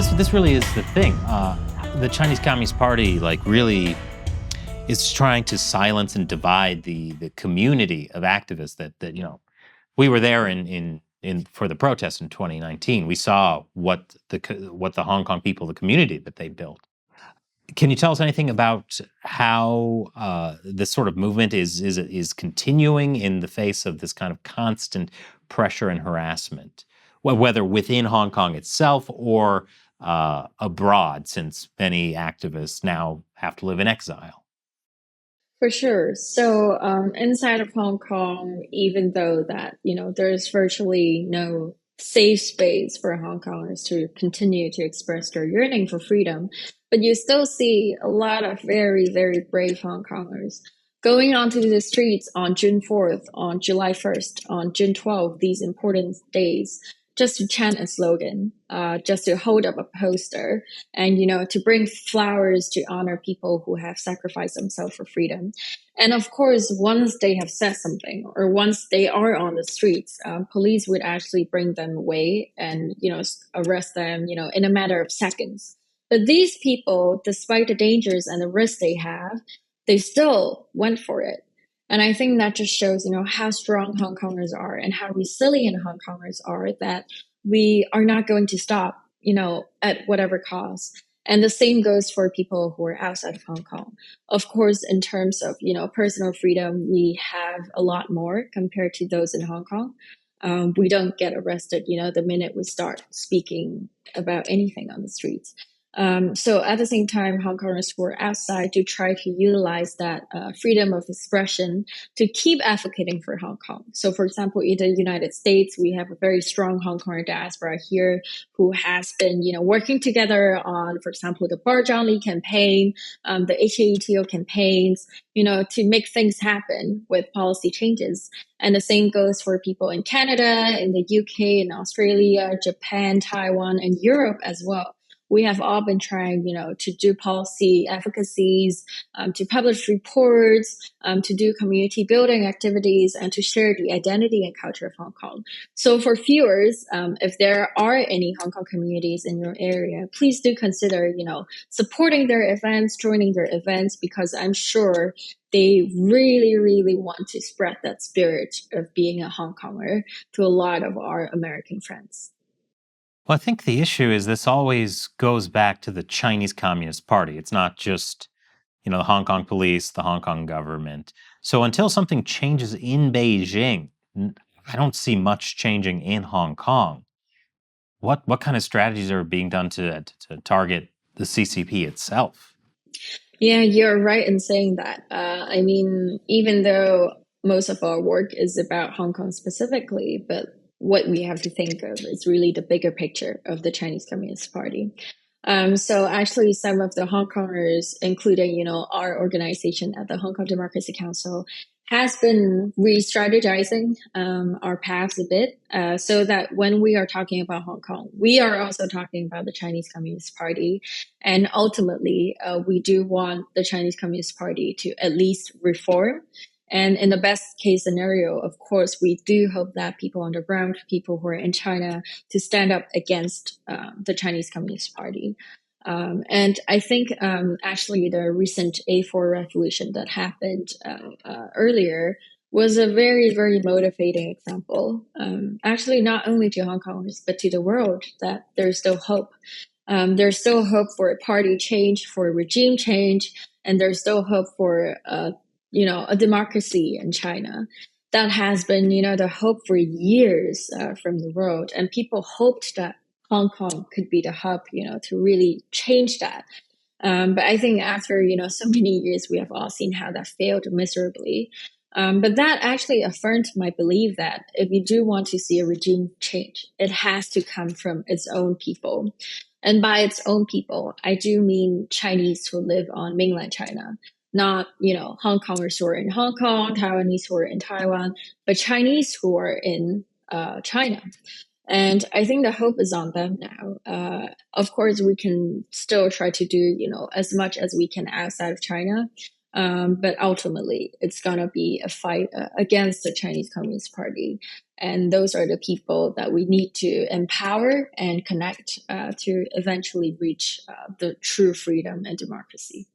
this really is the thing. The Chinese Communist Party, really is trying to silence and divide the community of activists that we were there in for the protests in 2019. We saw what the Hong Kong people, the community that they built. Can you tell us anything about how this sort of movement is continuing in the face of this kind of constant pressure and harassment, whether within Hong Kong itself or abroad, since many activists now have to live in exile? For sure. So inside of Hong Kong, even though that, there's virtually no safe space for Hong Kongers to continue to express their yearning for freedom, but you still see a lot of very, very brave Hong Kongers going onto the streets on June 4th, on July 1st, on June 12th, these important days, just to chant a slogan, just to hold up a poster, and to bring flowers to honor people who have sacrificed themselves for freedom. And of course, once they have said something, or once they are on the streets, police would actually bring them away and arrest them in a matter of seconds. But these people, despite the dangers and the risks they have, they still went for it. And I think that just shows, how strong Hong Kongers are and how resilient Hong Kongers are, that we are not going to stop, at whatever cost. And the same goes for people who are outside of Hong Kong. Of course, in terms of, personal freedom, we have a lot more compared to those in Hong Kong. We don't get arrested, the minute we start speaking about anything on the streets. So at the same time, Hong Kongers were outside to try to utilize that freedom of expression to keep advocating for Hong Kong. So for example, in the United States, we have a very strong Hong Konger diaspora here who has been, working together on, for example, the Bar Zhang Li campaign, the HAETO campaigns, to make things happen with policy changes. And the same goes for people in Canada, in the UK, in Australia, Japan, Taiwan, and Europe as well. We have all been trying, to do policy advocacies, to publish reports, to do community building activities, and to share the identity and culture of Hong Kong. So for viewers, if there are any Hong Kong communities in your area, please do consider, supporting their events, joining their events, because I'm sure they really, really want to spread that spirit of being a Hong Konger to a lot of our American friends. Well, I think the issue is this always goes back to the Chinese Communist Party. It's not just, the Hong Kong police, the Hong Kong government. So until something changes in Beijing, I don't see much changing in Hong Kong. What kind of strategies are being done to target the CCP itself? Yeah, you're right in saying that. I mean, even though most of our work is about Hong Kong specifically, but what we have to think of is really the bigger picture of the Chinese Communist Party. So actually, some of the Hong Kongers, including, our organization at the Hong Kong Democracy Council, has been re-strategizing our paths a bit, so that when we are talking about Hong Kong, we are also talking about the Chinese Communist Party. And ultimately, we do want the Chinese Communist Party to at least reform. And in the best case scenario, of course, we do hope that people on the ground, people who are in China, to stand up against the Chinese Communist Party. And I think actually the recent A4 revolution that happened earlier was a very, very motivating example. Actually, not only to Hong Kongers, but to the world, that there's still hope. There's still hope for a party change, for a regime change, and there's still hope for a democracy in China. That has been, the hope for years from the world. And people hoped that Hong Kong could be the hub, to really change that. But I think after, so many years, we have all seen how that failed miserably. But that actually affirmed my belief that if you do want to see a regime change, it has to come from its own people. And by its own people, I do mean Chinese who live on mainland China. Not, Hong Kongers who are in Hong Kong, Taiwanese who are in Taiwan, but Chinese who are in China. And I think the hope is on them now. Of course, we can still try to do, as much as we can outside of China. But ultimately, it's going to be a fight against the Chinese Communist Party. And those are the people that we need to empower and connect to eventually reach the true freedom and democracy.